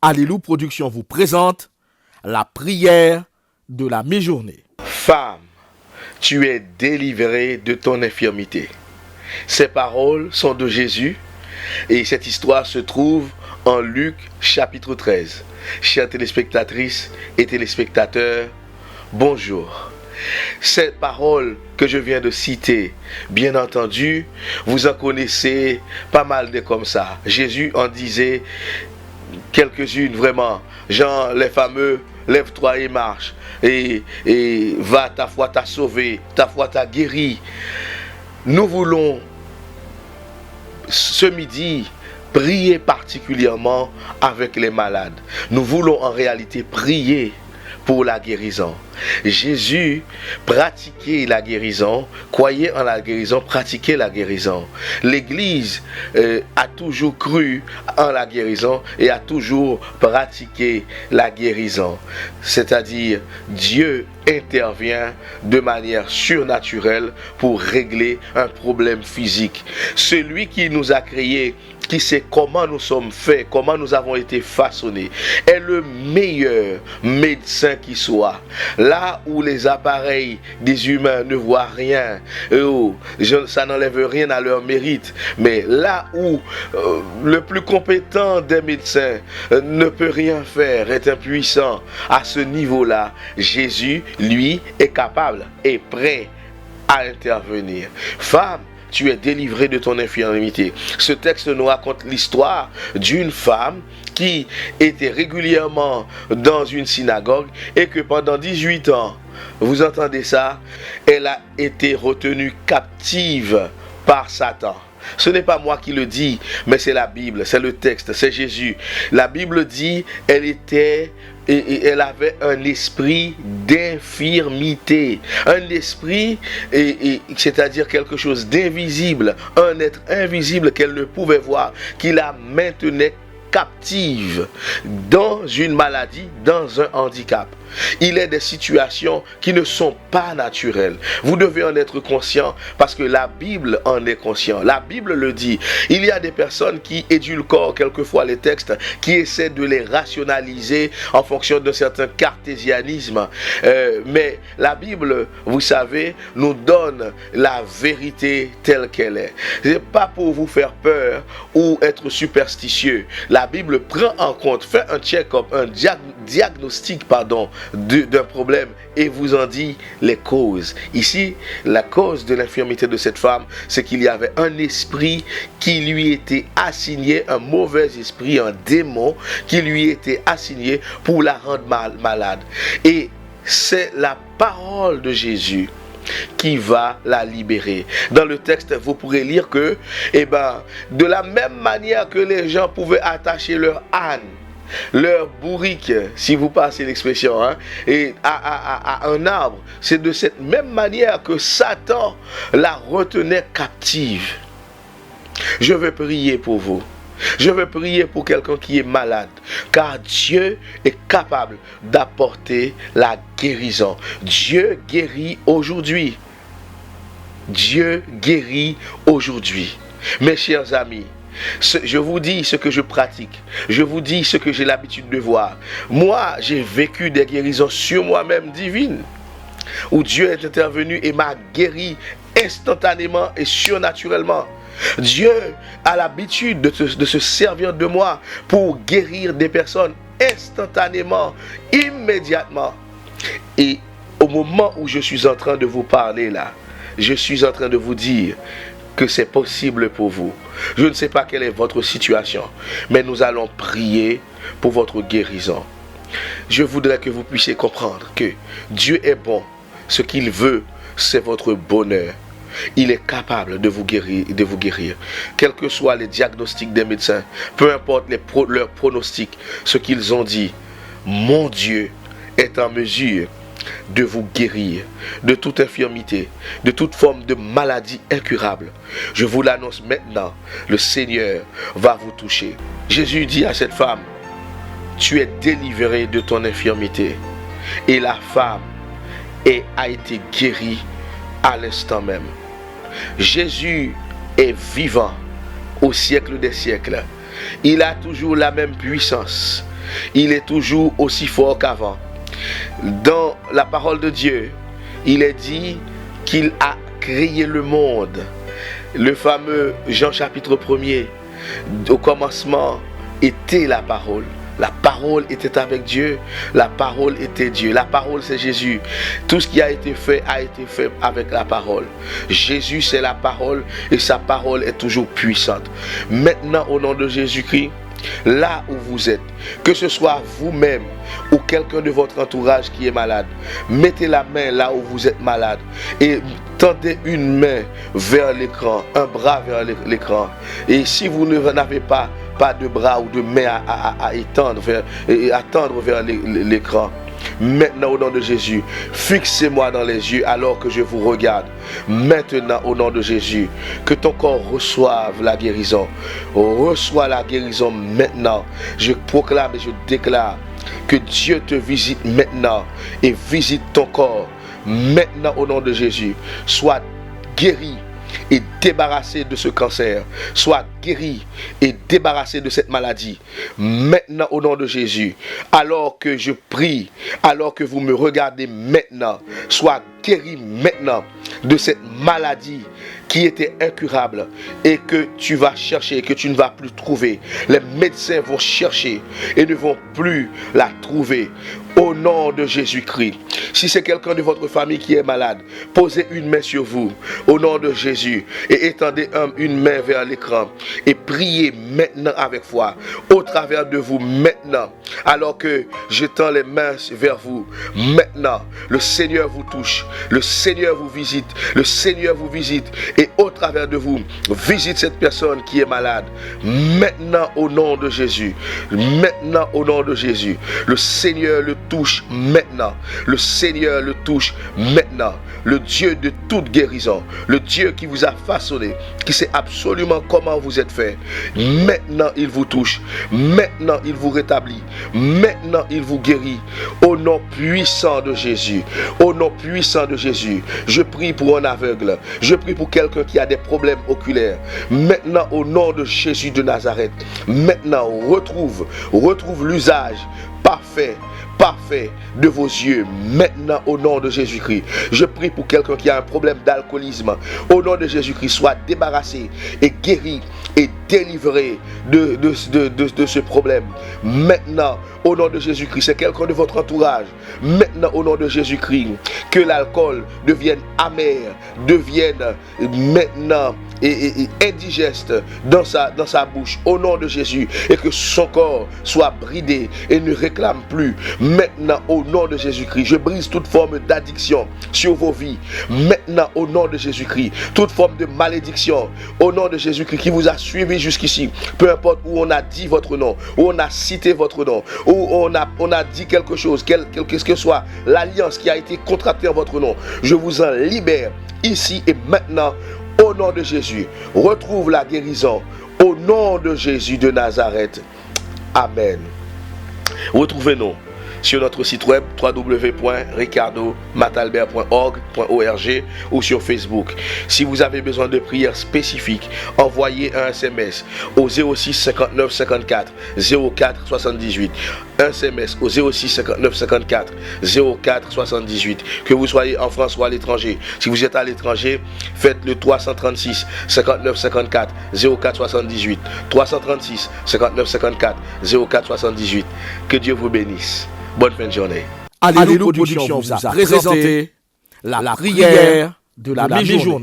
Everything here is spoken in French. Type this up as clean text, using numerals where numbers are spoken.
Alléluia Production vous présente la prière de la mi-journée. Femme, tu es délivrée de ton infirmité. Ces paroles sont de Jésus et cette histoire se trouve en Luc chapitre 13. Chères téléspectatrices et téléspectateurs, bonjour. Cette parole que je viens de citer, bien entendu, vous en connaissez pas mal de comme ça. Jésus en disait quelques-unes vraiment, genre les fameux lève-toi et marche, et va, ta foi t'a sauvé, ta foi t'a guéri. Nous voulons ce midi prier particulièrement avec les malades. Nous voulons en réalité prier pour la guérison. Jésus pratiquait la guérison, croyait en la guérison, pratiquait la guérison. L'Église a toujours cru en la guérison et a toujours pratiqué la guérison. C'est-à-dire, Dieu intervient de manière surnaturelle pour régler un problème physique. Celui qui nous a créés, qui sait comment nous sommes faits, comment nous avons été façonnés, est le meilleur médecin qui soit. Là où les appareils des humains ne voient rien, ça n'enlève rien à leur mérite, mais là où le plus compétent des médecins ne peut rien faire, est impuissant, à ce niveau-là, Jésus, lui, est capable et prêt à intervenir. Femme, tu es délivré de ton infirmité. Ce texte nous raconte l'histoire d'une femme qui était régulièrement dans une synagogue et que pendant 18 ans, vous entendez ça, elle a été retenue captive par Satan. Ce n'est pas moi qui le dis, mais c'est la Bible, c'est le texte, c'est Jésus. La Bible dit, elle avait un esprit d'infirmité, un esprit, c'est-à-dire quelque chose d'invisible, un être invisible qu'elle ne pouvait voir, qui la maintenait captive dans une maladie, dans un handicap. Il est des situations qui ne sont pas naturelles. Vous devez en être conscient parce que la Bible en est conscient. La Bible le dit. Il y a des personnes qui édulcorent quelquefois les textes, qui essaient de les rationaliser en fonction d'un certain cartésianisme. Mais la Bible, vous savez, nous donne la vérité telle qu'elle est. Ce n'est pas pour vous faire peur ou être superstitieux. La Bible prend en compte, fait un check-up, un diagnostic, d'un problème et vous en dit les causes. Ici, la cause de l'infirmité de cette femme, c'est qu'il y avait un esprit qui lui était assigné, un mauvais esprit, un démon qui lui était assigné pour la rendre malade. Et c'est la parole de Jésus qui va la libérer. Dans le texte, vous pourrez lire que, de la même manière que les gens pouvaient attacher leur âne, leur bourrique, si vous passez l'expression, et à un arbre, c'est de cette même manière que Satan la retenait captive. Je veux prier pour vous. Je veux prier pour quelqu'un qui est malade, car Dieu est capable d'apporter la guérison. Dieu guérit aujourd'hui. Dieu guérit aujourd'hui. Mes chers amis, je vous dis ce que je pratique. Je vous dis ce que j'ai l'habitude de voir. Moi, j'ai vécu des guérisons sur moi-même divines, où Dieu est intervenu et m'a guéri instantanément et surnaturellement. Dieu a l'habitude de se servir de moi pour guérir des personnes instantanément, immédiatement. Et au moment où je suis en train de vous parler là, je suis en train de vous dire que c'est possible pour vous. Je ne sais pas quelle est votre situation, mais nous allons prier pour votre guérison. Je voudrais que vous puissiez comprendre que Dieu est bon. Ce qu'il veut, c'est votre bonheur. Il est capable de vous guérir. Quels que soient les diagnostics des médecins, peu importe leurs pronostics, ce qu'ils ont dit, mon Dieu est en mesure de vous guérir de toute infirmité, de toute forme de maladie incurable. Je vous l'annonce maintenant, le Seigneur va vous toucher. Jésus dit à cette femme, tu es délivrée de ton infirmité. Et la femme a été guérie à l'instant même. Jésus est vivant au siècle des siècles. Il a toujours la même puissance. il est toujours aussi fort qu'avant. Dans la parole de Dieu, il est dit qu'il a créé le monde. Le fameux Jean chapitre 1er, au commencement était la parole. La parole était avec Dieu, la parole était Dieu, la parole c'est Jésus. Tout ce qui a été fait avec la parole. Jésus c'est la parole et sa parole est toujours puissante. Maintenant au nom de Jésus-Christ, là où vous êtes, que ce soit vous-même ou quelqu'un de votre entourage qui est malade, mettez la main là où vous êtes malade et tendez une main vers l'écran, un bras vers l'écran. Et si vous n'avez pas de bras ou de main à étendre vers l'écran, maintenant au nom de Jésus, fixez-moi dans les yeux alors que je vous regarde. Maintenant au nom de Jésus, que ton corps reçoive la guérison. Reçois la guérison maintenant. Je proclame et je déclare que Dieu te visite maintenant et visite ton corps. Maintenant au nom de Jésus, sois guéri et débarrassé de ce cancer, sois guéri et débarrassé de cette maladie. Maintenant au nom de Jésus, alors que je prie, alors que vous me regardez maintenant, sois guéri maintenant de cette maladie qui était incurable et que tu vas chercher, que tu ne vas plus trouver. Les médecins vont chercher et ne vont plus la trouver. Au nom de Jésus-Christ. Si c'est quelqu'un de votre famille qui est malade, posez une main sur vous, au nom de Jésus, et étendez une main vers l'écran, et priez maintenant avec foi, au travers de vous maintenant, alors que je tends les mains vers vous. Maintenant, le Seigneur vous touche, le Seigneur vous visite, le Seigneur vous visite, et au travers de vous, visite cette personne qui est malade. Maintenant, au nom de Jésus, maintenant, au nom de Jésus, le Seigneur le touche maintenant. Le Seigneur le touche maintenant. Le Dieu de toute guérison, le Dieu qui vous a façonné, qui sait absolument comment vous êtes fait. Maintenant il vous touche. Maintenant il vous rétablit. Maintenant il vous guérit. Au nom puissant de Jésus. Au nom puissant de Jésus. Je prie pour un aveugle. Je prie pour quelqu'un qui a des problèmes oculaires. Maintenant au nom de Jésus de Nazareth. Maintenant retrouve l'usage parfait de vos yeux maintenant au nom de Jésus-Christ. Je prie pour quelqu'un qui a un problème d'alcoolisme. Au nom de Jésus-Christ, soit débarrassé et guéri et délivré de ce problème. Maintenant, au nom de Jésus-Christ, c'est quelqu'un de votre entourage. Maintenant, au nom de Jésus-Christ, que l'alcool devienne amer, devienne maintenant et indigeste dans sa bouche, au nom de Jésus, et que son corps soit bridé et ne réclame plus. Maintenant, au nom de Jésus-Christ, je brise toute forme d'addiction sur vos vies. Maintenant, au nom de Jésus-Christ, toute forme de malédiction, au nom de Jésus-Christ, qui vous a suivi jusqu'ici, peu importe où on a dit votre nom, où on a cité votre nom, où on a dit quelque chose, quelle que soit l'alliance qui a été contractée en votre nom, je vous en libère ici et maintenant. Au nom de Jésus, retrouve la guérison. Au nom de Jésus de Nazareth. Amen. Retrouvez-nous sur notre site web www.ricardomatalbert.org ou sur Facebook. Si vous avez besoin de prières spécifiques, envoyez un SMS au 06 59 54 04 78. Un SMS au 06 59 54 04 78. Que vous soyez en France ou à l'étranger. Si vous êtes à l'étranger, faites le 336 59 54 04 78. 336 59 54 04 78. Que Dieu vous bénisse. Bonne fin de journée. Alléluia Production vous a présenté la prière de la mi-journée.